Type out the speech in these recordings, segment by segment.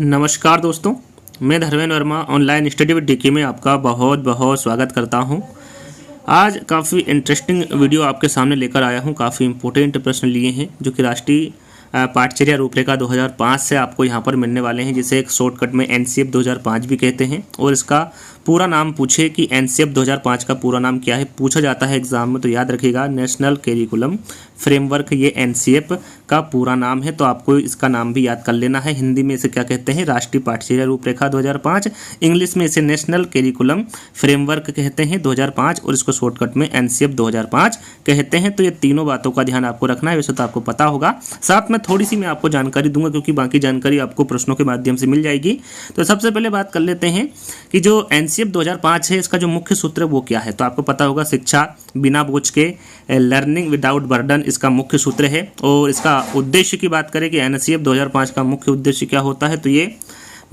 नमस्कार दोस्तों, मैं Dharmendra Verma online study with DK में आपका बहुत बहुत स्वागत करता हूं। आज काफ़ी इंटरेस्टिंग वीडियो आपके सामने लेकर आया हूं। काफ़ी इंपॉर्टेंट प्रश्न लिए हैं जो कि राष्ट्रीय पाठचर्या रूपरेखा 2005 से आपको यहां पर मिलने वाले हैं, जिसे एक शॉर्टकट में एनसीएफ 2005 भी कहते हैं। और इसका पूरा नाम पूछे कि एनसीएफ 2005 का पूरा नाम क्या है, पूछा जाता है एग्जाम में, तो याद रखिएगा नेशनल करिकुलम फ्रेमवर्क, ये एनसीएफ का पूरा नाम है। तो आपको इसका नाम भी याद कर लेना है। हिंदी में इसे क्या कहते हैं, राष्ट्रीय पाठचर्या रूपरेखा 2005। इंग्लिश में इसे नेशनल करिकुलम फ्रेमवर्क कहते हैं 2005, और इसको शॉर्टकट में एनसीएफ 2005 कहते हैं। तो ये तीनों बातों का ध्यान आपको रखना है, वैसे तो आपको पता होगा। साथ में थोड़ी सी मैं आपको जानकारी दूंगा, क्योंकि बाकी जानकारी आपको प्रश्नों के माध्यम से मिल जाएगी। तो सबसे पहले बात कर लेते हैं कि जो एनसीएफ 2005 है, इसका जो मुख्य सूत्र है वो क्या है। तो आपको पता होगा, शिक्षा बिना बोझ के, लर्निंग विदाउट बर्डन, इसका मुख्य सूत्र है। और इसका उद्देश्य की बात करें कि एनसीएफ 2005 का मुख्य उद्देश्य क्या होता है, तो ये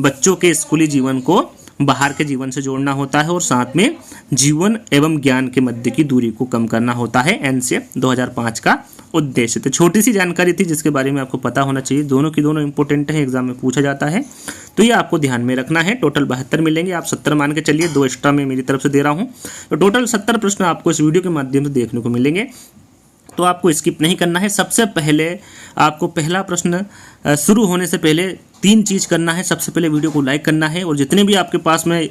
बच्चों के स्कूली जीवन को बाहर के जीवन से जोड़ना होता है, और साथ में जीवन एवं ज्ञान के मध्य की दूरी को कम करना होता है एनसीएफ 2005 का उद्देश्य। तो छोटी सी जानकारी थी जिसके बारे में आपको पता होना चाहिए। दोनों की दोनों इंपॉर्टेंट है, एग्जाम में पूछा जाता है, तो ये आपको ध्यान में रखना है। टोटल 72 मिलेंगे, आप 70 मान के चलिए, 2 एक्स्ट्रा मैं मेरी तरफ से दे रहा हूँ। तो टोटल 70 प्रश्न आपको इस वीडियो के माध्यम से देखने को मिलेंगे, तो आपको स्किप नहीं करना है। सबसे पहले आपको पहला प्रश्न शुरू होने से पहले 3 चीज़ करना है। सबसे पहले वीडियो को लाइक करना है, और जितने भी आपके पास में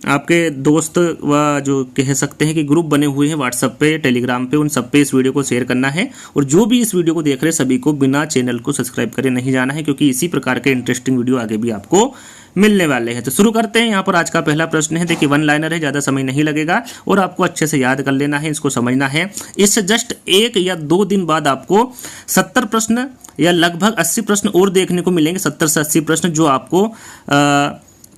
आपके दोस्त व जो कह सकते हैं कि ग्रुप बने हुए हैं व्हाट्सएप पे, टेलीग्राम पे, उन सब पे इस वीडियो को शेयर करना है। और जो भी इस वीडियो को देख रहे हैं सभी को बिना चैनल को सब्सक्राइब करे नहीं जाना है, क्योंकि इसी प्रकार के इंटरेस्टिंग वीडियो आगे भी आपको मिलने वाले हैं। तो शुरू करते हैं। यहाँ पर आज का पहला प्रश्न है, देखिए 1 लाइनर है, ज़्यादा समय नहीं लगेगा और आपको अच्छे से याद कर लेना है, इसको समझना है। इससे जस्ट 1 या 2 दिन बाद आपको 70 प्रश्न या लगभग 80 प्रश्न और देखने को मिलेंगे, 70 से 80 प्रश्न, जो आपको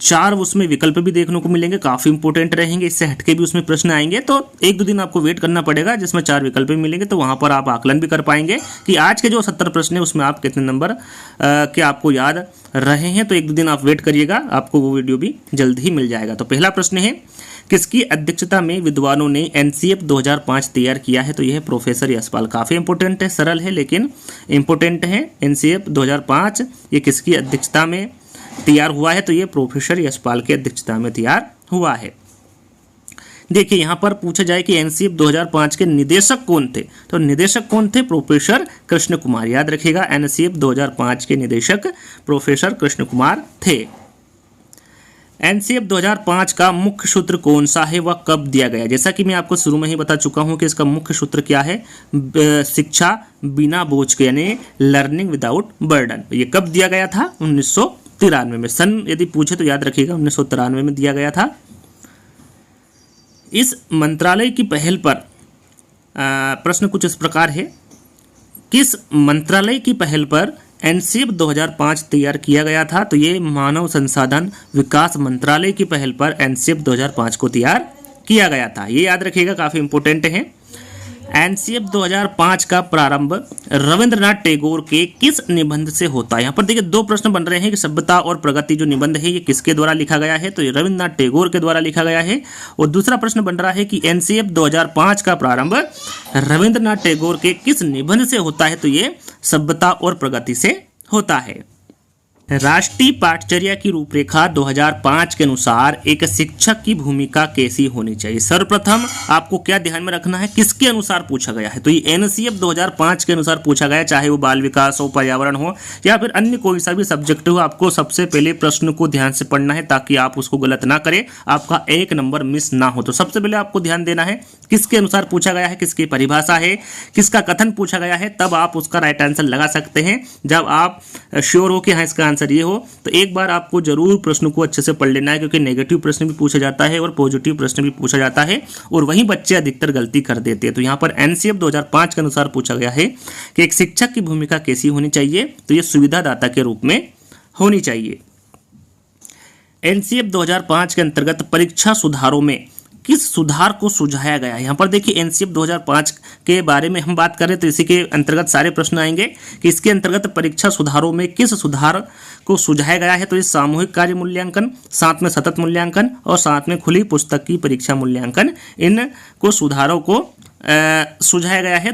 4 उसमें विकल्प भी देखने को मिलेंगे, काफ़ी इंपॉर्टेंट रहेंगे। इससे हटके भी उसमें प्रश्न आएंगे, तो 1-2 दिन आपको वेट करना पड़ेगा, जिसमें 4 विकल्प भी मिलेंगे। तो वहाँ पर आप आकलन भी कर पाएंगे कि आज के जो 70 प्रश्न है उसमें आप कितने नंबर के आपको याद रहे हैं। तो 1-2 दिन आप वेट करिएगा, आपको वो वीडियो भी जल्द ही मिल जाएगा। तो पहला प्रश्न है, किसकी अध्यक्षता में विद्वानों ने एनसीएफ 2005 तैयार किया है। तो यह है प्रोफेसर यशपाल। काफ़ी इंपॉर्टेंट है, सरल है लेकिन इंपॉर्टेंट है। एनसीएफ 2005 ये किसकी अध्यक्षता में तैयार हुआ है, तो ये प्रोफेसर यशपाल की अध्यक्षता में तैयार हुआ है। देखिए यहाँ पर पूछा जाए कि एनसीएफ 2005 के निदेशक कौन थे, तो निदेशक कौन थे, प्रोफेसर कृष्ण कुमार। याद रखिएगा, एनसीएफ 2005 के निदेशक प्रोफेसर कृष्ण कुमार थे। एनसीएफ 2005 का मुख्य सूत्र कौन सा है, वह कब दिया गया। जैसा कि मैं आपको शुरू में ही बता चुका हूं कि इसका मुख्य सूत्र क्या है, शिक्षा बिना बोझ के, यानी लर्निंग विदाउट बर्डन। ये कब दिया गया था, 1993 में। सन यदि पूछे तो याद रखिएगा 1993 में दिया गया था। इस मंत्रालय की पहल पर प्रश्न कुछ इस प्रकार है, किस मंत्रालय की पहल पर एनसीएफ 2005 तैयार किया गया था। तो ये मानव संसाधन विकास मंत्रालय की पहल पर एनसीएफ 2005 को तैयार किया गया था। ये याद रखिएगा, काफ़ी इंपॉर्टेंट है। एनसीएफ 2005 का प्रारंभ रविंद्रनाथ टैगोर के किस निबंध से होता है। यहाँ पर देखिए 2 प्रश्न बन रहे हैं कि सभ्यता और प्रगति जो निबंध है ये किसके द्वारा लिखा गया है, तो ये रविंद्रनाथ टैगोर के द्वारा लिखा गया है। और दूसरा प्रश्न बन रहा है कि एनसीएफ 2005 का प्रारंभ रविंद्रनाथ टैगोर के किस निबंध से होता है, तो ये सभ्यता और प्रगति से होता है। राष्ट्रीय पाठचर्या की रूपरेखा 2005 के अनुसार एक शिक्षक की भूमिका कैसी होनी चाहिए। सर्वप्रथम आपको क्या ध्यान में रखना है, किसके अनुसार पूछा गया है, तो ये एनसीएफ 2005 के अनुसार पूछा गया, चाहे वो बाल विकास हो, पर्यावरण हो, या फिर अन्य कोई सा भी सब्जेक्ट हो। आपको सबसे पहले प्रश्न को ध्यान से पढ़ना है ताकि आप उसको गलत ना करें, आपका 1 नंबर मिस ना हो। तो सबसे पहले आपको ध्यान देना है किसके अनुसार पूछा गया है, किसकी परिभाषा है, किसका कथन पूछा गया है, तब आप उसका राइट आंसर लगा सकते हैं। जब आप श्योर हो कि हाँ इसका आंसर ये हो, तो एक बार आपको जरूर प्रश्न को अच्छे से पढ़ लेना है, क्योंकि नेगेटिव प्रश्न भी पूछा जाता है और पॉजिटिव प्रश्न भी पूछा जाता है, और वहीं बच्चे अधिकतर गलती कर देते हैं। तो यहाँ पर एनसीएफ 2005 के अनुसार पूछा गया है कि एक शिक्षक की भूमिका कैसी होनी चाहिए, तो ये सुविधादाता के रूप में होनी चाहिए। एनसीएफ 2005 के अंतर्गत परीक्षा सुधारों में किस सुधार को सुझाया गया है। यहाँ पर देखिए एनसीएफ 2005 के बारे में हम बात करें तो इसी के अंतर्गत सारे प्रश्न आएंगे कि इसके अंतर्गत परीक्षा सुधारों में किस सुधार को सुझाया गया है। तो इस सामूहिक कार्य मूल्यांकन, साथ में सतत मूल्यांकन और साथ में खुली पुस्तक की परीक्षा मूल्यांकन, इन को सुधारों को सुझाया गया है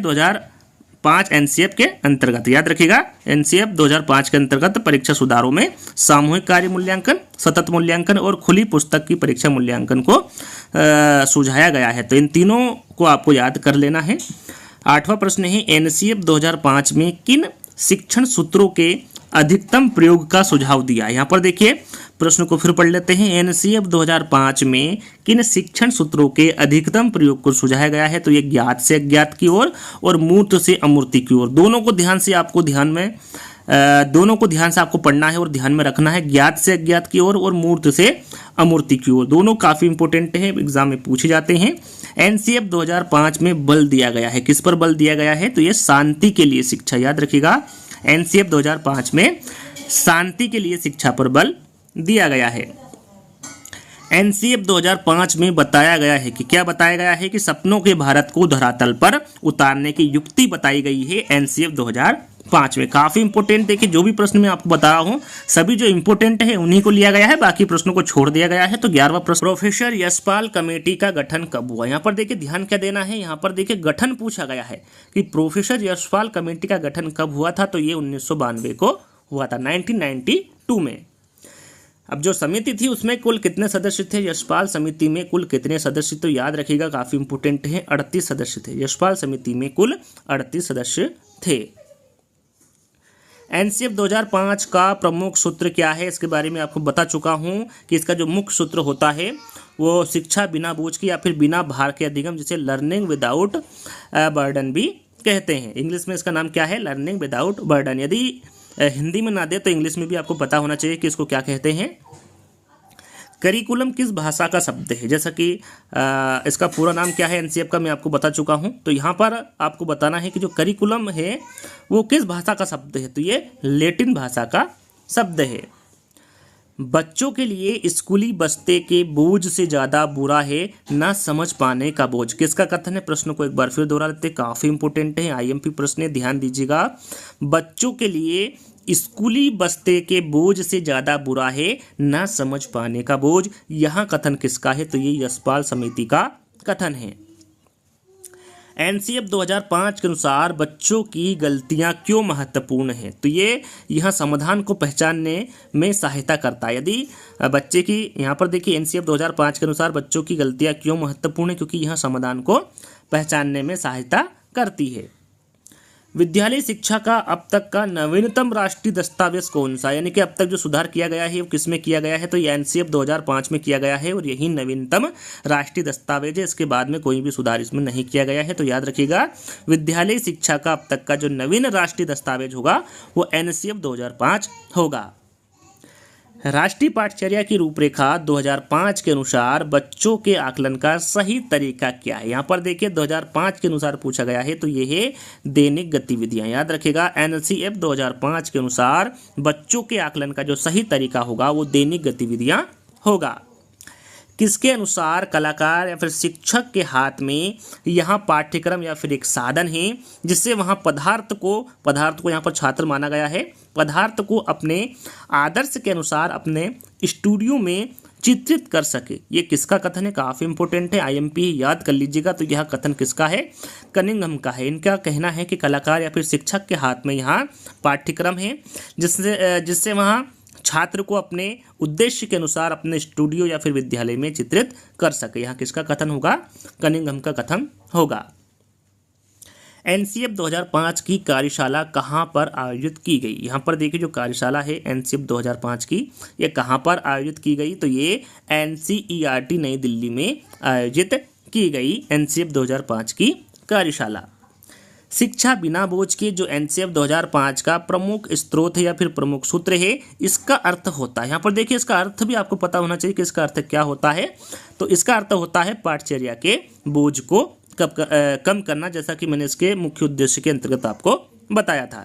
2005 एनसीएफ के अंतर्गत, याद रखिएगा एनसीएफ 2005 के अंतर्गत परीक्षा सुधारों में सामूहिक कार्य मूल्यांकन, सतत मूल्यांकन और खुली पुस्तक की परीक्षा मूल्यांकन को सुझाया गया है। तो इन तीनों को आपको याद कर लेना है। 8वां प्रश्न है एनसीएफ 2005 में किन शिक्षण सूत्रों के अधिकतम प्रयोग का सुझाव दिया। यहाँ पर देखिए प्रश्न को फिर पढ़ लेते हैं। एनसीएफ 2005 में किन शिक्षण सूत्रों के अधिकतम प्रयोग को सुझाया गया है। तो ये ज्ञात से अज्ञात की ओर और मूर्त से अमूर्त की ओर, दोनों को ध्यान से आपको पढ़ना है और ध्यान में रखना है। ज्ञात से अज्ञात की ओर और मूर्त से अमूर्त की ओर, दोनों काफी इंपॉर्टेंट है, एग्जाम में पूछे जाते हैं। एनसीएफ 2005 में बल दिया गया है, किस पर बल दिया गया है। तो ये शांति के लिए शिक्षा, याद रखिएगा एनसीएफ 2005 में शांति के लिए शिक्षा पर बल दिया गया है। एनसीएफ 2005 में बताया गया है कि क्या बताया गया है कि सपनों के भारत को धरातल पर उतारने की युक्ति बताई गई है एनसीएफ 2005 में। काफी इंपोर्टेंट है कि जो भी प्रश्न मैं आपको बता रहा हूं सभी जो इंपोर्टेंट है उन्हीं को लिया गया है, बाकी प्रश्नों को छोड़ दिया गया है। तो 11वां प्रश्न, प्रोफेसर यशपाल कमेटी का गठन कब हुआ। यहाँ पर देखिए ध्यान क्या देना है, यहाँ पर देखिए गठन पूछा गया है कि प्रोफेसर यशपाल कमेटी का गठन कब हुआ था। तो ये 1992 को हुआ था, 1992 में। अब जो समिति थी उसमें कुल कितने सदस्य थे, यशपाल समिति में कुल कितने सदस्य, तो याद रखिएगा काफी इंपोर्टेंट है, 38 सदस्य थे। यशपाल समिति में कुल 38 सदस्य थे। एनसीएफ 2005 का प्रमुख सूत्र क्या है, इसके बारे में आपको बता चुका हूं कि इसका जो मुख्य सूत्र होता है वो शिक्षा बिना बोझ की या फिर बिना भार के अधिगम, जिसे लर्निंग विदाउट बर्डन भी कहते हैं। इंग्लिश में इसका नाम क्या है, लर्निंग विदाउट बर्डन। यदि हिंदी में ना दे तो इंग्लिश में भी आपको पता होना चाहिए कि इसको क्या कहते हैं। करिकुलम किस भाषा का शब्द है, जैसा कि इसका पूरा नाम क्या है एनसीएफ का मैं आपको बता चुका हूं। तो यहाँ पर आपको बताना है कि जो करिकुलम है वो किस भाषा का शब्द है। तो ये लैटिन भाषा का शब्द है। बच्चों के लिए स्कूली बस्ते के बोझ से ज्यादा बुरा है ना समझ पाने का बोझ, किसका कथन है। प्रश्न को एक बार फिर दोहरा लेते, काफी इंपोर्टेंट है, आईएमपी प्रश्न है, ध्यान दीजिएगा। बच्चों के लिए स्कूली बस्ते के बोझ से ज्यादा बुरा है ना समझ पाने का बोझ, यहां कथन किसका है। तो ये यशपाल समिति का कथन है। एनसीएफ 2005 के अनुसार बच्चों की गलतियां क्यों महत्वपूर्ण हैं। तो ये यहाँ समाधान को पहचानने में सहायता करता है। यदि बच्चे की, यहाँ पर देखिए एनसीएफ 2005 के अनुसार बच्चों की गलतियां क्यों महत्वपूर्ण है, क्योंकि यह समाधान को पहचानने में सहायता करती है। विद्यालय शिक्षा का अब तक का नवीनतम राष्ट्रीय दस्तावेज कौन सा, यानी कि अब तक जो सुधार किया गया है वो किस में किया गया है। तो ये एनसीएफ 2005 में किया गया है और यही नवीनतम राष्ट्रीय दस्तावेज है, इसके बाद में कोई भी सुधार इसमें नहीं किया गया है। तो याद रखिएगा विद्यालय शिक्षा का अब तक का जो नवीन राष्ट्रीय दस्तावेज होगा वो एनसीएफ 2005 होगा। राष्ट्रीय पाठचर्या की रूपरेखा 2005 के अनुसार बच्चों के आकलन का सही तरीका क्या है। यहाँ पर देखिए 2005 के अनुसार पूछा गया है, तो ये है दैनिक गतिविधियां। याद रखिएगा एनसीएफ 2005 के अनुसार बच्चों के आकलन का जो सही तरीका होगा वो दैनिक गतिविधियां होगा। किसके अनुसार कलाकार या फिर शिक्षक के हाथ में यहाँ पाठ्यक्रम या फिर एक साधन है जिससे वहाँ पदार्थ को यहाँ पर छात्र माना गया है, पदार्थ को अपने आदर्श के अनुसार अपने स्टूडियो में चित्रित कर सके। ये किसका कथन है, काफ़ी इंपॉर्टेंट है, आईएमपी याद कर लीजिएगा। तो यह कथन किसका है, कनिंघम का है। इनका कहना है कि कलाकार या फिर शिक्षक के हाथ में यहाँ पाठ्यक्रम है जिससे वहाँ छात्र को अपने उद्देश्य के अनुसार अपने स्टूडियो या फिर विद्यालय में चित्रित कर सके। यहाँ किसका कथन होगा, कनिंघम का कथन होगा। एनसीएफ 2005 की कार्यशाला कहाँ पर आयोजित की गई। यहाँ पर देखिए जो कार्यशाला है एनसीएफ 2005 की, ये कहाँ पर आयोजित की गई। तो ये एनसीईआरटी नई दिल्ली में आयोजित की गई एनसीएफ 2005 की कार्यशाला। शिक्षा बिना बोझ के जो एनसीएफ 2005 का प्रमुख स्रोत है या फिर प्रमुख सूत्र है, इसका अर्थ होता है, यहाँ पर देखिए इसका अर्थ भी आपको पता होना चाहिए कि इसका अर्थ क्या होता है। तो इसका अर्थ होता है पाठचर्या के बोझ को कम करना, जैसा कि मैंने इसके मुख्य उद्देश्य के अंतर्गत आपको बताया था।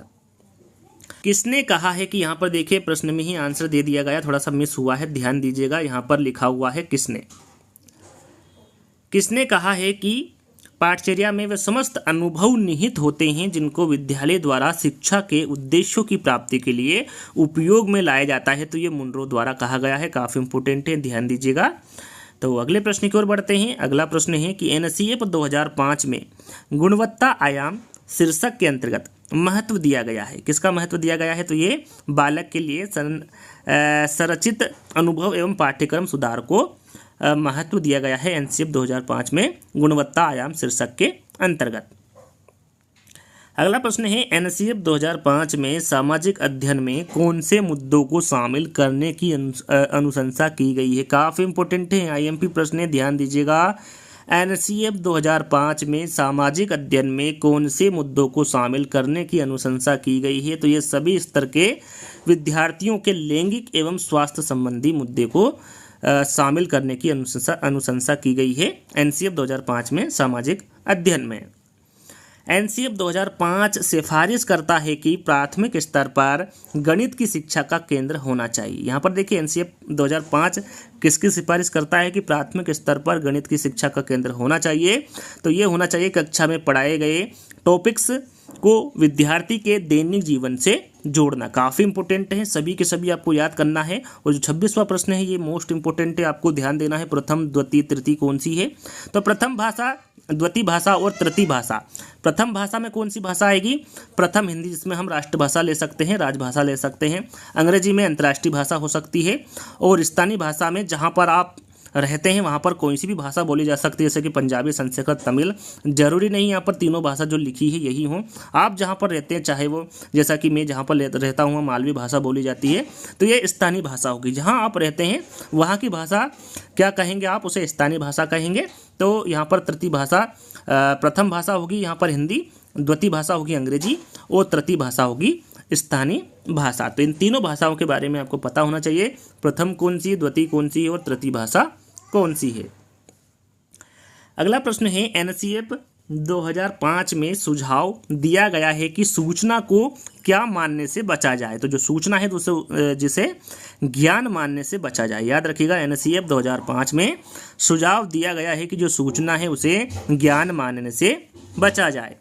किसने कहा है कि, यहाँ पर देखिए प्रश्न में ही आंसर दे दिया गया, थोड़ा सा मिस हुआ है, ध्यान दीजिएगा। यहाँ पर लिखा हुआ है किसने कहा है कि पाठचर्या में वे समस्त अनुभव निहित होते हैं जिनको विद्यालय द्वारा शिक्षा के उद्देश्यों की प्राप्ति के लिए उपयोग में लाया जाता है। तो ये मुनरो द्वारा कहा गया है, काफ़ी इंपोर्टेंट है, ध्यान दीजिएगा। तो अगले प्रश्न की ओर बढ़ते हैं। अगला प्रश्न है कि एनसीएफ 2005 में गुणवत्ता आयाम शीर्षक के अंतर्गत महत्व दिया गया है। किसका महत्व दिया गया है? तो ये बालक के लिए संरचित अनुभव एवं पाठ्यक्रम सुधार को महत्व दिया गया है एनसीएफ 2005 में गुणवत्ता आयाम शीर्षक के अंतर्गत। अगला प्रश्न है, एनसीएफ 2005 में सामाजिक अध्ययन में कौन से मुद्दों को शामिल करने की अनुशंसा की गई है? काफ़ी इंपॉर्टेंट है, आईएमपी प्रश्न है, ध्यान दीजिएगा। एनसीएफ 2005 में सामाजिक अध्ययन में कौन से मुद्दों को शामिल करने की अनुशंसा की गई है? तो ये सभी स्तर के विद्यार्थियों के लैंगिक एवं स्वास्थ्य संबंधी मुद्दे को शामिल करने की अनुशंसा की गई है एनसीएफ 2005 में सामाजिक अध्ययन में। एनसीएफ 2005 सिफारिश करता है कि प्राथमिक स्तर पर गणित की शिक्षा का केंद्र होना चाहिए। यहाँ पर देखिए एनसीएफ 2005 किसकी सिफारिश करता है कि प्राथमिक स्तर पर गणित की शिक्षा का केंद्र होना चाहिए? तो ये होना चाहिए कक्षा में पढ़ाए गए टॉपिक्स को विद्यार्थी के दैनिक जीवन से जोड़ना। काफ़ी इंपॉर्टेंट है, सभी के सभी आपको याद करना है। और जो 26वां प्रश्न है ये मोस्ट इंपॉर्टेंट है, आपको ध्यान देना है। प्रथम द्वितीय तृतीय कौन सी है? तो प्रथम भाषा, द्वितीय भाषा और तृतीय भाषा। प्रथम भाषा में कौन सी भाषा आएगी? प्रथम हिंदी, जिसमें हम राष्ट्रभाषा ले सकते हैं, राजभाषा ले सकते हैं। अंग्रेजी में अंतर्राष्ट्रीय भाषा हो सकती है। और स्थानीय भाषा में जहाँ पर आप रहते हैं वहाँ पर कोई सी भी भाषा बोली जा सकती है, जैसे कि पंजाबी, संस्कृत, तमिल। जरूरी नहीं यहाँ पर तीनों भाषा जो लिखी है यही हो। आप जहाँ पर रहते हैं, चाहे वो जैसा कि मैं जहाँ पर रहता हूँ मालवी भाषा बोली जाती है, तो ये स्थानीय भाषा होगी। जहाँ आप रहते हैं वहाँ की भाषा क्या कहेंगे आप? उसे स्थानीय भाषा कहेंगे। तो यहाँ पर तृतीय भाषा, प्रथम भाषा होगी यहाँ पर हिंदी, द्वितीय भाषा होगी अंग्रेजी और तृतीय भाषा होगी स्थानीय भाषा। तो इन तीनों भाषाओं के बारे में आपको पता होना चाहिए, प्रथम कौन सी, द्वितीय कौन सी और तृतीय भाषा कौन सी है। अगला प्रश्न है, एनसीएफ 2005 में सुझाव दिया गया है कि सूचना को क्या मानने से बचा जाए? तो जो सूचना है तो जिसे ज्ञान मानने से बचा जाए। याद रखिएगा, एनसीएफ 2005 में सुझाव दिया गया है कि जो सूचना है उसे ज्ञान मानने से बचा जाए।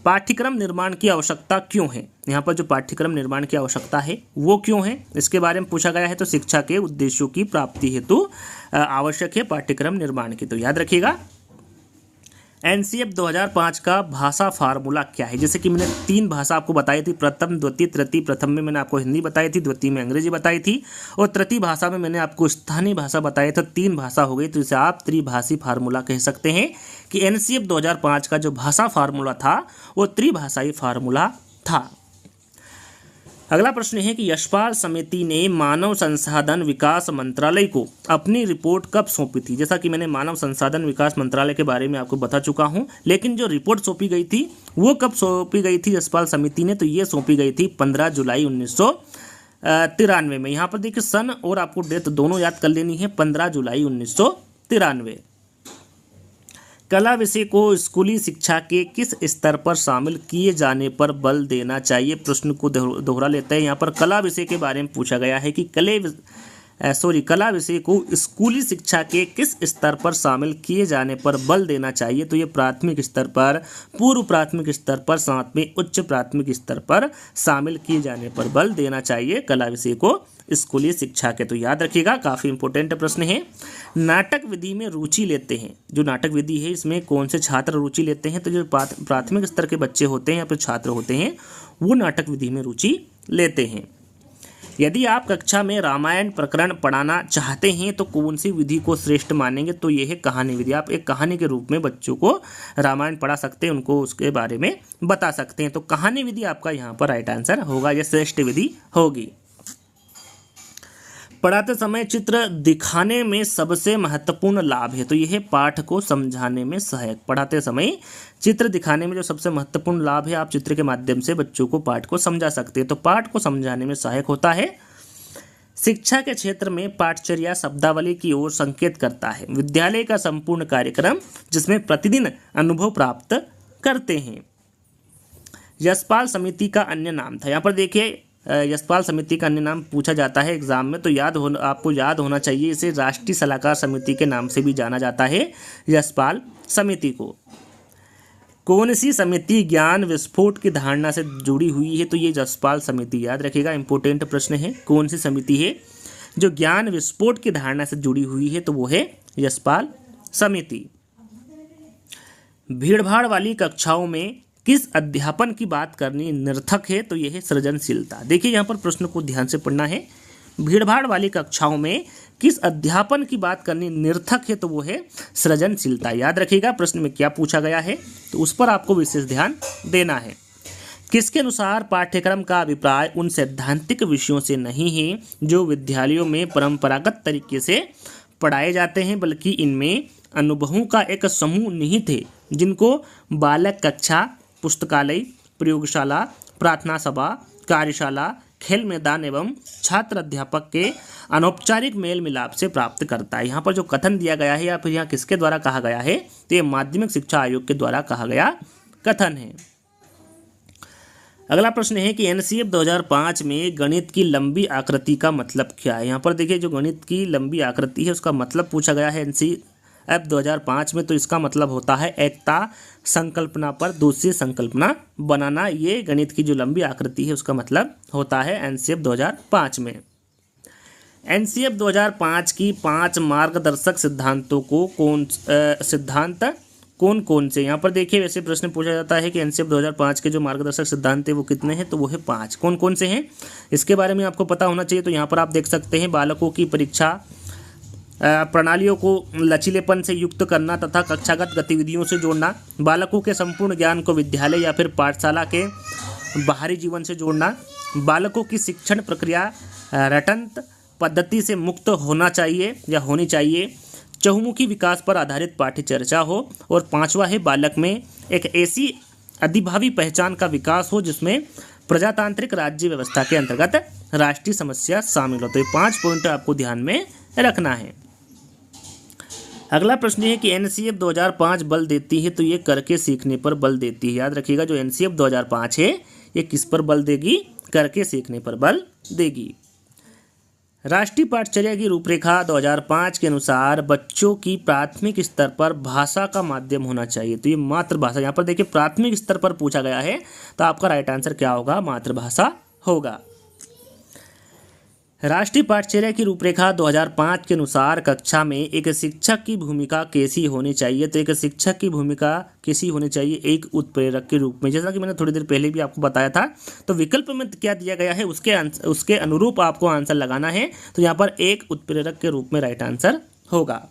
पाठ्यक्रम निर्माण की आवश्यकता क्यों है? यहाँ पर जो पाठ्यक्रम निर्माण की आवश्यकता है वो क्यों है, इसके बारे में पूछा गया है। तो शिक्षा के उद्देश्यों की प्राप्ति हेतु आवश्यक है पाठ्यक्रम निर्माण की। तो याद रखिएगा, एनसीएफ 2005 का भाषा फार्मूला क्या है? जैसे कि मैंने 3 भाषा आपको बताई थी, प्रथम, द्वितीय, तृतीय। प्रथम में मैंने आपको हिंदी बताई थी, द्वितीय में अंग्रेजी बताई थी और तृतीय भाषा में मैंने आपको स्थानीय भाषा बताई। तो 3 भाषा हो गई, तो इसे आप त्रिभाषी फार्मूला कह सकते हैं कि एनसीएफ 2005 का जो भाषा फार्मूला था वो त्रिभाषाई फार्मूला था। अगला प्रश्न है कि यशपाल समिति ने मानव संसाधन विकास मंत्रालय को अपनी रिपोर्ट कब सौंपी थी? जैसा कि मैंने मानव संसाधन विकास मंत्रालय के बारे में आपको बता चुका हूं, लेकिन जो रिपोर्ट सौंपी गई थी वो कब सौंपी गई थी यशपाल समिति ने? तो ये सौंपी गई थी 15 जुलाई 1993 में। यहाँ पर देखिए सन और आपको डेट दोनों याद कर लेनी है, 15 जुलाई 1993। कला विषय को स्कूली शिक्षा के किस स्तर पर शामिल किए जाने पर बल देना चाहिए? प्रश्न को दोहरा लेते हैं। यहाँ पर कला विषय के बारे में पूछा गया है कि कला विषय को स्कूली शिक्षा के किस स्तर पर शामिल किए जाने पर बल देना चाहिए? तो ये प्राथमिक स्तर पर, पूर्व प्राथमिक स्तर पर, साथ में उच्च प्राथमिक स्तर पर शामिल किए जाने पर बल देना चाहिए कला विषय को स्कूली शिक्षा के। तो याद रखिएगा, काफ़ी इंपॉर्टेंट प्रश्न है। नाटक विधि में रुचि लेते हैं, जो नाटक विधि है इसमें कौन से छात्र रुचि लेते हैं? तो जो प्राथमिक स्तर के बच्चे होते हैं या फिर छात्र होते हैं वो नाटक विधि में रुचि लेते हैं। यदि आप कक्षा में रामायण प्रकरण पढ़ाना चाहते हैं तो कौन सी विधि को श्रेष्ठ मानेंगे? तो ये है कहानी विधि। आप एक कहानी के रूप में बच्चों को रामायण पढ़ा सकते हैं, उनको उसके बारे में बता सकते हैं। तो कहानी विधि आपका यहाँ पर राइट आंसर होगा, यह श्रेष्ठ विधि होगी। पढ़ाते समय चित्र दिखाने में सबसे महत्वपूर्ण लाभ है? तो यह है पाठ को समझाने में सहायक। पढ़ाते समय चित्र दिखाने में जो सबसे महत्वपूर्ण लाभ है, आप चित्र के माध्यम से बच्चों को पाठ को समझा सकते हैं। तो पाठ को समझाने में सहायक होता है। शिक्षा के क्षेत्र में पाठचर्या शब्दावली की ओर संकेत करता है। विद्यालय का संपूर्ण कार्यक्रम जिसमें प्रतिदिन अनुभव प्राप्त करते हैं। यशपाल समिति का अन्य नाम था। यहाँ पर देखिए यशपाल समिति का अन्य नाम पूछा जाता है एग्जाम में, तो आपको याद होना चाहिए, इसे राष्ट्रीय सलाहकार समिति के नाम से भी जाना जाता है यशपाल समिति को। कौन सी समिति ज्ञान विस्फोट की धारणा से जुड़ी हुई है? तो ये यशपाल समिति, याद रखिएगा, इंपॉर्टेंट प्रश्न है। कौन सी समिति है जो ज्ञान विस्फोट की धारणा से जुड़ी हुई है? तो वो है यशपाल समिति। भीड़भाड़ वाली कक्षाओं में किस अध्यापन की बात करनी निरर्थक है? तो यह है सृजनशीलता। देखिए यहाँ पर प्रश्न को ध्यान से पढ़ना है। भीड़भाड़ वाली कक्षाओं में किस अध्यापन की बात करनी निरर्थक है? तो वो है सृजनशीलता। याद रखिएगा प्रश्न में क्या पूछा गया है, तो उस पर आपको विशेष ध्यान देना है। किसके अनुसार पाठ्यक्रम का अभिप्राय उन सैद्धांतिक विषयों से नहीं है जो विद्यालयों में परंपरागत तरीके से पढ़ाए जाते हैं, बल्कि इनमें अनुभवों का एक समूह निहित है जिनको बालक कक्षा, पुस्तकालय, प्रयोगशाला, प्रार्थना सभा, कार्यशाला, खेल मैदान एवं छात्र अध्यापक के अनौपचारिक मेल मिलाप से प्राप्त करता है। यहाँ पर जो कथन दिया गया है या फिर यहाँ किसके द्वारा कहा गया है, तो ये माध्यमिक शिक्षा आयोग के द्वारा कहा गया कथन है। अगला प्रश्न है कि एनसीएफ 2005 में गणित की लंबी आकृति का मतलब क्या है? यहाँ पर देखिए जो गणित की लंबी आकृति है उसका मतलब पूछा गया है एनसीएफ 2005 में, तो इसका मतलब होता है एकता संकल्पना पर दूसरी संकल्पना बनाना। ये गणित की जो लंबी आकृति है उसका मतलब होता है एनसीएफ 2005 में। एनसीएफ 2005 की 5 मार्गदर्शक सिद्धांतों को कौन कौन से? यहाँ पर देखिए वैसे प्रश्न पूछा जाता है कि एनसीएफ 2005 के जो मार्गदर्शक सिद्धांत है वो कितने हैं, तो वो है 5। कौन कौन से हैं इसके बारे में आपको पता होना चाहिए। तो यहाँ पर आप देख सकते हैं बालकों की परीक्षा प्रणालियों को लचीलेपन से युक्त करना तथा कक्षागत गतिविधियों से जोड़ना, बालकों के संपूर्ण ज्ञान को विद्यालय या फिर पाठशाला के बाहरी जीवन से जोड़ना, बालकों की शिक्षण प्रक्रिया रटंत पद्धति से मुक्त होना चाहिए या होनी चाहिए, चहुमुखी विकास पर आधारित पाठ्य चर्चा हो, और 5वां है बालक में एक ऐसी अधिभावी पहचान का विकास हो जिसमें प्रजातांत्रिक राज्य व्यवस्था के अंतर्गत राष्ट्रीय समस्या शामिल हो। तो ये 5 पॉइंट आपको ध्यान में रखना है। अगला प्रश्न है कि एनसीएफ 2005 बल देती है, तो ये करके सीखने पर बल देती है। याद रखिएगा जो एनसीएफ 2005 है ये किस पर बल देगी? करके सीखने पर बल देगी। राष्ट्रीय पाठचर्या की रूपरेखा 2005 के अनुसार बच्चों की प्राथमिक स्तर पर भाषा का माध्यम होना चाहिए, तो ये मातृभाषा। यहाँ पर देखिए प्राथमिक स्तर पर पूछा गया है, तो आपका राइट आंसर क्या होगा? मातृभाषा होगा। राष्ट्रीय पाठचर्या की रूपरेखा 2005 के अनुसार कक्षा में एक शिक्षक की भूमिका कैसी होनी चाहिए? तो एक शिक्षक की भूमिका कैसी होनी चाहिए? एक उत्प्रेरक के रूप में, जैसा कि मैंने थोड़ी देर पहले भी आपको बताया था। तो विकल्प में क्या दिया गया है उसके अनुरूप आपको आंसर लगाना है। तो यहाँ पर एक उत्प्रेरक के रूप में राइट आंसर होगा।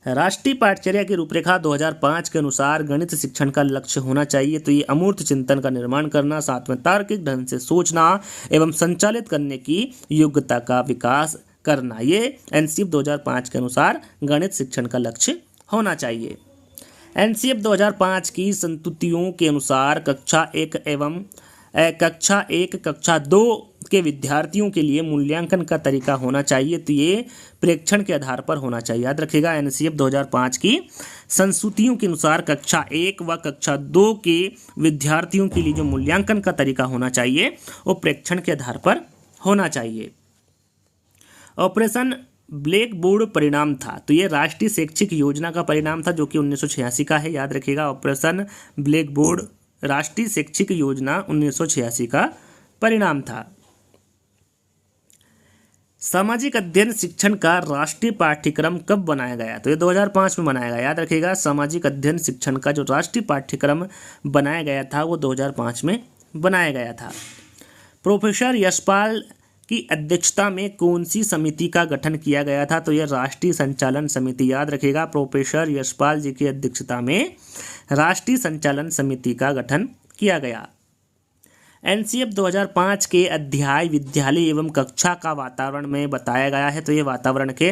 राष्ट्रीय पाठचर्या की रूपरेखा 2005 के अनुसार गणित शिक्षण का लक्ष्य होना चाहिए, तो ये अमूर्त चिंतन का निर्माण करना, साथ में तार्किक ढंग से सोचना एवं संचालित करने की योग्यता का विकास करना, ये एनसीएफ 2005 के अनुसार गणित शिक्षण का लक्ष्य होना चाहिए। एनसीएफ 2005 की संस्तुतियों के अनुसार कक्षा 1 कक्षा 2 के विद्यार्थियों के लिए मूल्यांकन का तरीका होना चाहिए, तो ये प्रेक्षण के आधार पर होना चाहिए। याद रखिएगा एनसीएफ 2005 की संस्तुतियों के अनुसार कक्षा 1 व कक्षा 2 के विद्यार्थियों के लिए जो मूल्यांकन का तरीका होना चाहिए वो प्रेक्षण के आधार पर होना चाहिए। ऑपरेशन ब्लैक बोर्ड परिणाम था, तो ये राष्ट्रीय शैक्षिक योजना का परिणाम था जो कि 1986 का है। याद रखिएगा ऑपरेशन ब्लैक बोर्ड राष्ट्रीय शैक्षिक योजना 1986 का परिणाम था। सामाजिक अध्ययन शिक्षण का राष्ट्रीय पाठ्यक्रम कब बनाया गया? तो ये 2005 में बनाया गया। याद रखिएगा सामाजिक अध्ययन शिक्षण का जो राष्ट्रीय पाठ्यक्रम बनाया गया था वो 2005 में बनाया गया था। प्रोफेसर यशपाल की अध्यक्षता में कौन सी समिति का गठन किया गया था? तो यह राष्ट्रीय संचालन समिति। याद रखिएगा प्रोफेसर यशपाल जी की अध्यक्षता में राष्ट्रीय संचालन समिति का गठन किया गया। एनसीएफ 2005 के अध्याय विद्यालय एवं कक्षा का वातावरण में बताया गया है, तो ये वातावरण के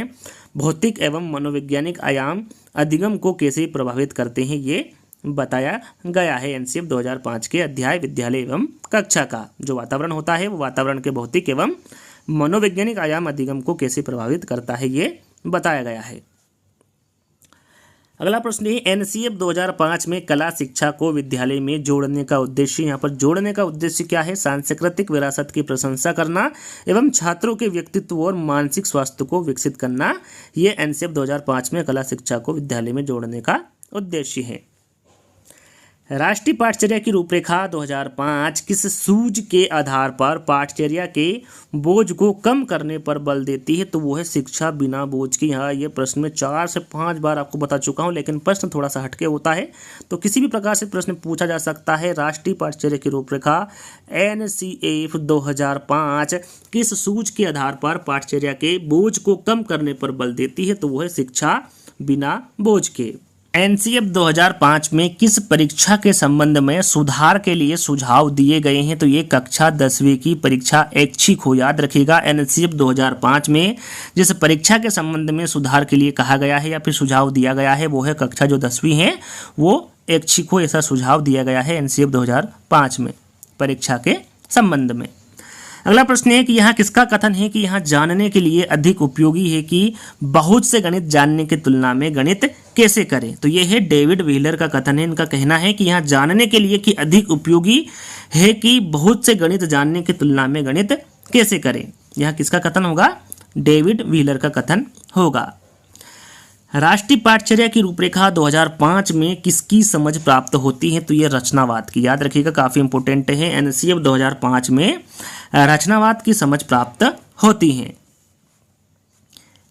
भौतिक एवं मनोवैज्ञानिक आयाम अधिगम को कैसे प्रभावित करते हैं ये बताया गया है। एनसीएफ 2005 के अध्याय विद्यालय एवं कक्षा का जो वातावरण होता है वो वातावरण के भौतिक एवं मनोवैज्ञानिक आयाम अधिगम को कैसे प्रभावित करता है ये बताया गया है। अगला प्रश्न है एनसीएफ 2005 में कला शिक्षा को विद्यालय में जोड़ने का उद्देश्य। यहाँ पर जोड़ने का उद्देश्य क्या है? सांस्कृतिक विरासत की प्रशंसा करना एवं छात्रों के व्यक्तित्व और मानसिक स्वास्थ्य को विकसित करना, ये एनसीएफ 2005 में कला शिक्षा को विद्यालय में जोड़ने का उद्देश्य है। राष्ट्रीय पाठचर्या की रूपरेखा 2005 किस सूझ के आधार पर पाठचर्या के बोझ को कम करने पर बल देती है? तो वो है शिक्षा बिना बोझ की। यहाँ ये प्रश्न में 4 से 5 बार आपको बता चुका हूँ, लेकिन प्रश्न थोड़ा सा हटके होता है, तो किसी भी प्रकार से प्रश्न पूछा जा सकता है। राष्ट्रीय पाठचर्या की रूपरेखा NCF 2005 किस सूझ के आधार पर पाठचर्या के बोझ को कम करने पर बल देती है? तो वो है शिक्षा बिना बोझ के। NCF 2005 में किस परीक्षा के संबंध में सुधार के लिए सुझाव दिए गए हैं? तो ये कक्षा 10वीं की परीक्षा ऐच्छिक हो, याद रखिएगा। NCF 2005 में जिस परीक्षा के संबंध में सुधार के लिए कहा गया है या फिर सुझाव दिया गया है वो है कक्षा जो 10वीं है वो ऐच्छिक हो, ऐसा सुझाव दिया गया है NCF 2005 में परीक्षा के संबंध में। अगला प्रश्न है कि यहाँ किसका कथन है कि यहाँ जानने के लिए अधिक उपयोगी है कि बहुत से गणित जानने की तुलना में गणित कैसे करें? तो ये है डेविड व्हीलर का कथन है। इनका कहना है कि यहाँ जानने के लिए कि अधिक उपयोगी है कि बहुत से गणित जानने की तुलना में गणित कैसे करें। यहाँ किसका कथन होगा? डेविड व्हीलर का कथन होगा। राष्ट्रीय पाठचर्या की रूपरेखा 2005 में किसकी समझ प्राप्त होती है? तो ये रचनावाद की, याद रखिएगा, काफ़ी इंपॉर्टेंट है। NCF 2005 में रचनावाद की समझ प्राप्त होती है।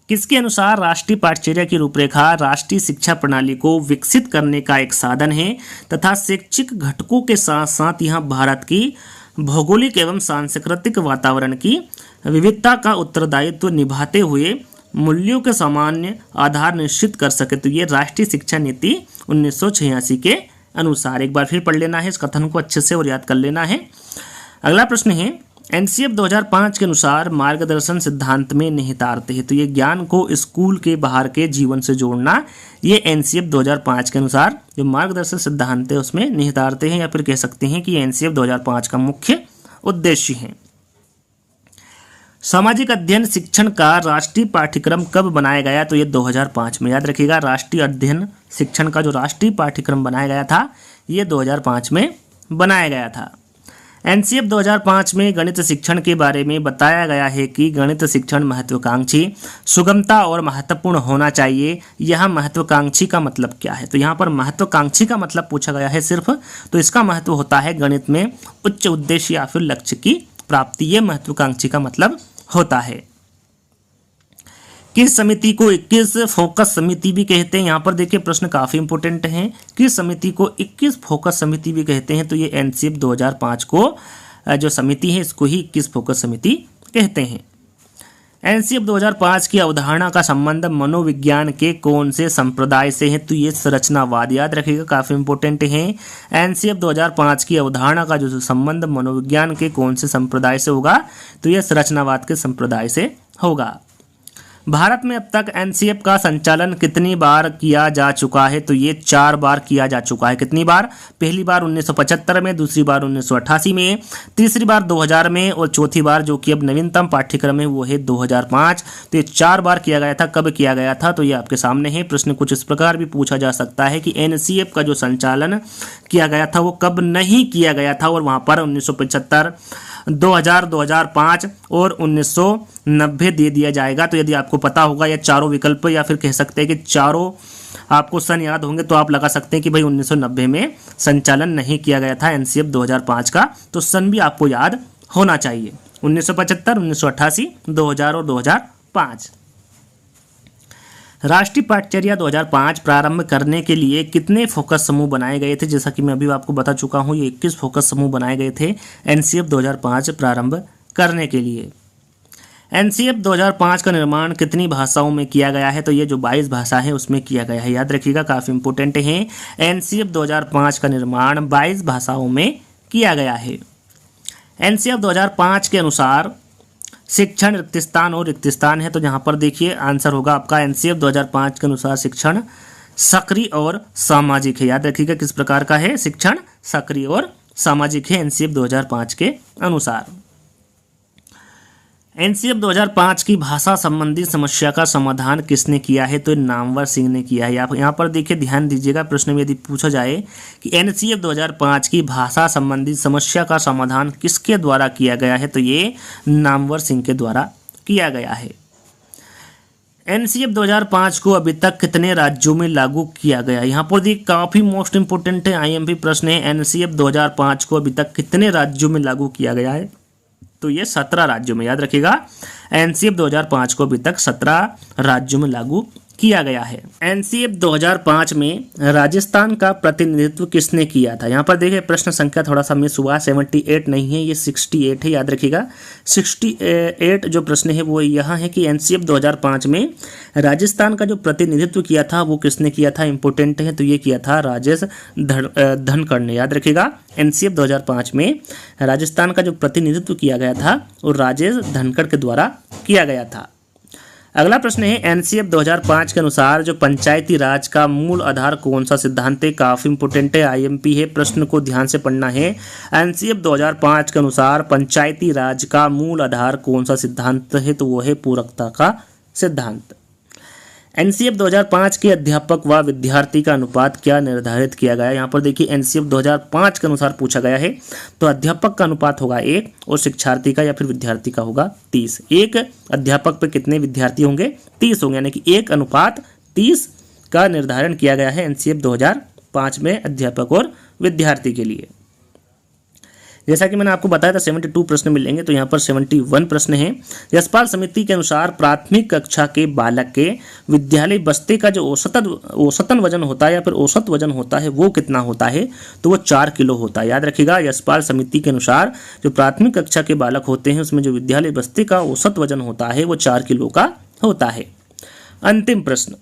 किसके अनुसार राष्ट्रीय पाठचर्या की रूपरेखा राष्ट्रीय शिक्षा प्रणाली को विकसित करने का एक साधन है तथा शैक्षिक घटकों के साथ साथ यहाँ भारत की भौगोलिक एवं सांस्कृतिक वातावरण की विविधता का उत्तरदायित्व निभाते हुए मूल्यों के सामान्य आधार निश्चित कर सके? तो ये राष्ट्रीय शिक्षा नीति 1986 के अनुसार। एक बार फिर पढ़ लेना है इस कथन को अच्छे से और याद कर लेना है। अगला प्रश्न है NCF 2005 के अनुसार मार्गदर्शन सिद्धांत में निहितार्थ है। तो ये ज्ञान को स्कूल के बाहर के जीवन से जोड़ना, ये NCF 2005 के अनुसार जो मार्गदर्शन सिद्धांत है उसमें निहितार्थ है, या फिर कह सकते हैं कि NCF 2005 का मुख्य उद्देश्य है। सामाजिक अध्ययन शिक्षण का राष्ट्रीय पाठ्यक्रम कब बनाया गया? तो ये 2005 में, याद रखिएगा। राष्ट्रीय अध्ययन शिक्षण का जो राष्ट्रीय पाठ्यक्रम बनाया गया था ये 2005 में बनाया गया था। NCF 2005 में गणित शिक्षण के बारे में बताया गया है कि गणित शिक्षण महत्वाकांक्षी, सुगमता और महत्वपूर्ण होना चाहिए। यह महत्वाकांक्षी का मतलब क्या है? तो यहाँ पर महत्वाकांक्षी का मतलब पूछा गया है सिर्फ, तो इसका महत्व होता है गणित में उच्च उद्देश्य या फिर लक्ष्य की प्राप्ति। ये महत्वाकांक्षी का मतलब होता है। किस समिति को 21 फोकस समिति भी कहते हैं? यहाँ पर देखिए प्रश्न काफी इंपॉर्टेंट है। किस समिति को 21 फोकस समिति भी कहते हैं? तो ये NCF 2005 को जो समिति है इसको ही 21 फोकस समिति कहते हैं। NCF 2005 की अवधारणा का संबंध मनोविज्ञान के कौन से संप्रदाय से है? तो ये संरचनावाद, याद रखिएगा, काफी इंपॉर्टेंट है। NCF 2005 की अवधारणा का जो संबंध मनोविज्ञान के कौन से संप्रदाय से होगा? तो ये संरचनावाद के संप्रदाय से होगा। भारत में अब तक NCF का संचालन कितनी बार किया जा चुका है? तो ये 4 बार किया जा चुका है। कितनी बार? पहली बार 1975 में, दूसरी बार 1988 में, तीसरी बार 2000 में और चौथी बार जो कि अब नवीनतम पाठ्यक्रम है वो है 2005। तो ये 4 बार किया गया था। कब किया गया था? तो ये आपके सामने है। प्रश्न कुछ इस प्रकार भी पूछा जा सकता है कि NCF का जो संचालन किया गया था वो कब नहीं किया गया था, और वहाँ पर 1975, 2000, 2005 और 1990 दे दिया जाएगा। तो यदि आपको पता होगा या चारों विकल्प या फिर कह सकते हैं कि चारों आपको सन याद होंगे तो आप लगा सकते हैं कि भाई 1990 में संचालन नहीं किया गया था NCF 2005 का। तो सन भी आपको याद होना चाहिए, 1975, 1988, 2000 और 2005। राष्ट्रीय पाठचर्या 2005 प्रारंभ करने के लिए कितने फोकस समूह बनाए गए थे? जैसा कि मैं अभी आपको बता चुका हूँ, ये 21 फोकस समूह बनाए गए थे NCF 2005 प्रारंभ करने के लिए। NCF 2005 का निर्माण कितनी भाषाओं में किया गया है? तो ये जो 22 भाषा है उसमें किया गया है, याद रखिएगा, काफ़ी इंपॉर्टेंट है। NCF 2005 का निर्माण 22 भाषाओं में किया गया है। NCF 2005 के अनुसार शिक्षण रिक्तस्थान और रिक्तस्थान है, तो यहाँ पर देखिए आंसर होगा आपका NCF 2005 के अनुसार शिक्षण सक्रिय और सामाजिक है। याद रखिएगा किस प्रकार का है? शिक्षण सक्रिय और सामाजिक है NCF 2005 के अनुसार। NCF 2005 की भाषा संबंधी समस्या का समाधान किसने किया है? तो नामवर सिंह ने किया है। यहाँ पर देखिए ध्यान दीजिएगा, प्रश्न में यदि पूछा जाए कि NCF 2005 की भाषा संबंधी समस्या का समाधान किसके द्वारा किया गया है? तो ये नामवर सिंह के द्वारा किया गया है। एनसीएफ 2005 को अभी तक कितने राज्यों में लागू किया गया? यहाँ पर देखिए काफ़ी मोस्ट इंपोर्टेंट है, आईएमपी प्रश्न है। एनसीएफ 2005 को अभी तक कितने राज्यों में लागू किया गया है? तो ये 17 राज्यों में, याद रखिएगा। एनसीएफ 2005 को अभी तक 17 राज्यों में लागू किया गया है। एनसीएफ 2005 में राजस्थान का प्रतिनिधित्व किसने किया था? यहाँ पर देखिए प्रश्न संख्या थोड़ा सा मिस हुआ, 78 नहीं है, ये 68 है, याद रखिएगा। 68 जो प्रश्न है वो यहाँ है कि एनसीएफ 2005 में राजस्थान का जो प्रतिनिधित्व किया था वो किसने किया था? इंपॉर्टेंट है, तो ये किया था राजेश धनखड़ ने, याद रखिएगा। एनसीएफ 2005 में राजस्थान का जो प्रतिनिधित्व किया गया था वो राजेश धनखड़ के द्वारा किया गया था। अगला प्रश्न है, एनसीएफ 2005 के अनुसार जो पंचायती राज का मूल आधार कौन सा सिद्धांत है? काफ़ी इंपोर्टेंट है, आईएमपी है, प्रश्न को ध्यान से पढ़ना है। एनसीएफ 2005 के अनुसार पंचायती राज का मूल आधार कौन सा सिद्धांत है? तो वो है पूरकता का सिद्धांत। एनसीएफ 2005 के अध्यापक व विद्यार्थी का अनुपात क्या निर्धारित किया गया? यहाँ पर देखिए एनसीएफ 2005 के अनुसार पूछा गया है, तो अध्यापक का अनुपात होगा 1 और शिक्षार्थी का या फिर विद्यार्थी का होगा 30। एक अध्यापक पे कितने विद्यार्थी होंगे? 30 होंगे, यानी कि 1:30 का निर्धारण किया गया है एनसीएफ 2005 में अध्यापक और विद्यार्थी के लिए। जैसा कि मैंने आपको बताया था 72 प्रश्न मिलेंगे, तो यहाँ पर 71 प्रश्न हैं। यशपाल समिति के अनुसार प्राथमिक कक्षा के बालक के विद्यालय बस्ते का जो औसतन वजन होता है या फिर औसत वजन होता है वो कितना होता है? तो वो 4 किलो होता है, याद रखिएगा। यशपाल समिति के अनुसार जो प्राथमिक कक्षा के बालक होते हैं उसमें जो विद्यालय बस्ते का औसत वजन होता है वो 4 किलो का होता है। अंतिम प्रश्न,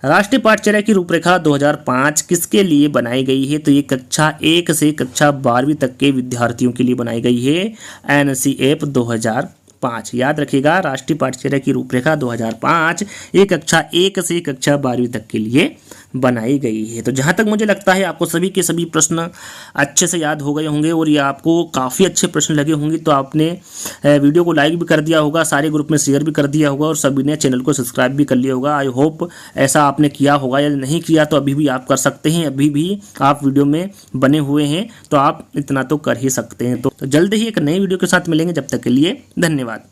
राष्ट्रीय पाठ्यचर्या की रूपरेखा 2005 किसके लिए बनाई गई है? तो ये कक्षा 1 से कक्षा 12वीं तक के विद्यार्थियों के लिए बनाई गई है, एनसीएफ 2005, याद रखिएगा। राष्ट्रीय पाठ्यचर्या की रूपरेखा 2005 ये कक्षा 1 से कक्षा 12वीं तक के लिए बनाई गई है। तो जहाँ तक मुझे लगता है आपको सभी के सभी प्रश्न अच्छे से याद हो गए होंगे और ये आपको काफ़ी अच्छे प्रश्न लगे होंगे, तो आपने वीडियो को लाइक भी कर दिया होगा, सारे ग्रुप में शेयर भी कर दिया होगा और सभी ने चैनल को सब्सक्राइब भी कर लिया होगा। आई होप ऐसा आपने किया होगा, या नहीं किया तो अभी भी आप कर सकते हैं, अभी भी आप वीडियो में बने हुए हैं तो आप इतना तो कर ही सकते हैं। तो जल्द ही एक नई वीडियो के साथ मिलेंगे, जब तक के लिए धन्यवाद।